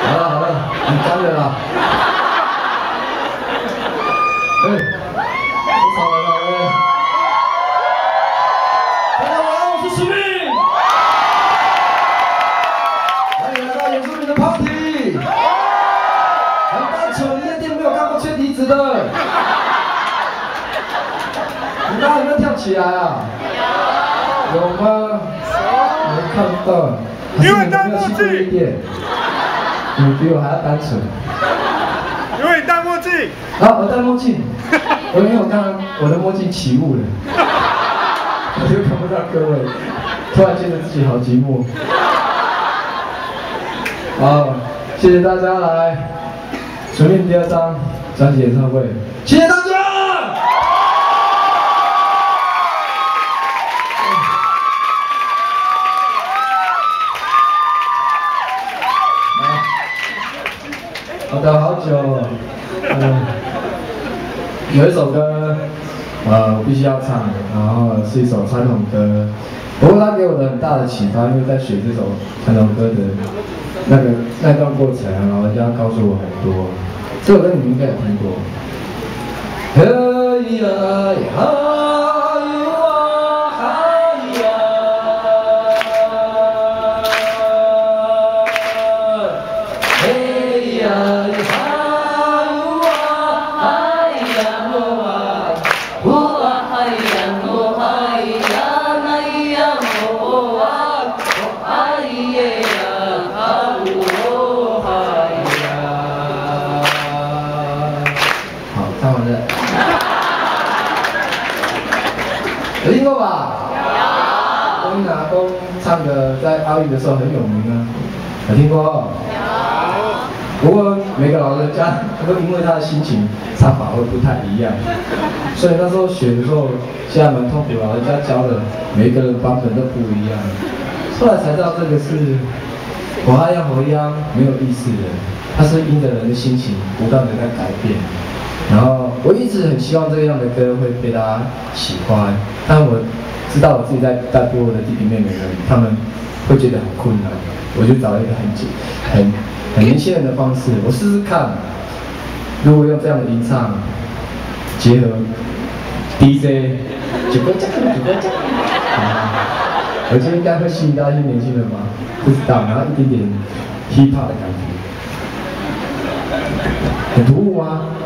好了，你干了啦。哎，不吵了，各位。大家晚安，我是史密。欢迎来到原住民的 party。很单纯，夜店没有看过缺笛子的。你刚刚有没有跳起来啊？有吗？没看到。因为戴墨镜。你比我还要单纯。因为你戴墨镜。啊，我戴墨镜。因为我刚刚我的墨镜起雾了，我就看不到各位，突然觉得自己好寂寞。好，谢谢大家来《水面》第2张专辑演唱会，谢谢大家。我等好久，有一首歌，我必须要唱，然后是一首传统歌，不过它给我的很大的启发，因为在学这首传统歌的那段过程，老人家告诉我很多。这首歌你们应该有听过。嘿呀呀。有听过吧？有。公阿公唱的在奥运的时候很有名啊，有听过？有。不过每个老人家都因为他的心情唱法会不太一样，所以那时候学的时候现在蛮痛苦，老人家教的每一个人版本都不一样。后来才知道这个是我还要回央没有意思的，它是因着人的心情不断的在改变。然后我一直很希望这样的歌会被大家喜欢，但我知道我自己在带部落的弟弟妹妹们，他们会觉得很困难，我就找了一个很年轻人的方式，我试试看，如果用这样的吟唱结合 DJ， 九个加，我觉得应该会吸引到一些年轻人吧，不知道，然后一点点 hip hop 的感觉，很突兀吗？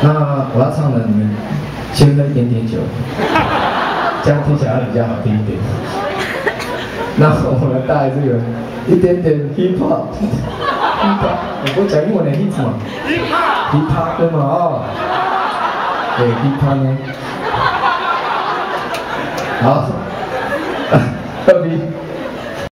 那我要唱的，你们先喝一点点酒，这样听起来比较好听一点。那我来带这个一点点 hip hop， 我讲英文的 hip 嘛 ，hip hop 对吗？哦，对 hip hop 呢。好，2B。